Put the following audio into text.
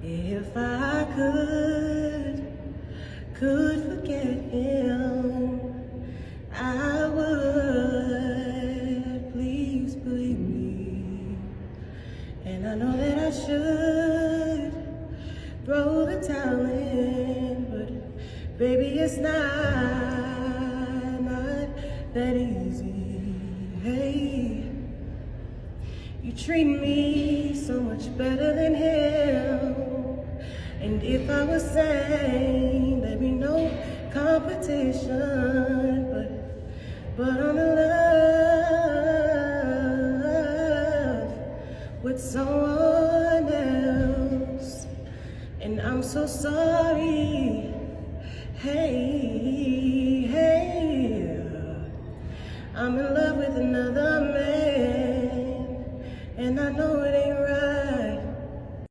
If I could forget him, I would. Please believe me. And I know that I should throw the towel in, but baby, it's not that easy. Hey, you treat me so much better than him. And if I was sane, there'd be no competition. But I'm in love with someone else, and I'm so sorry. Hey, I'm in love with another man, and I know it ain't right.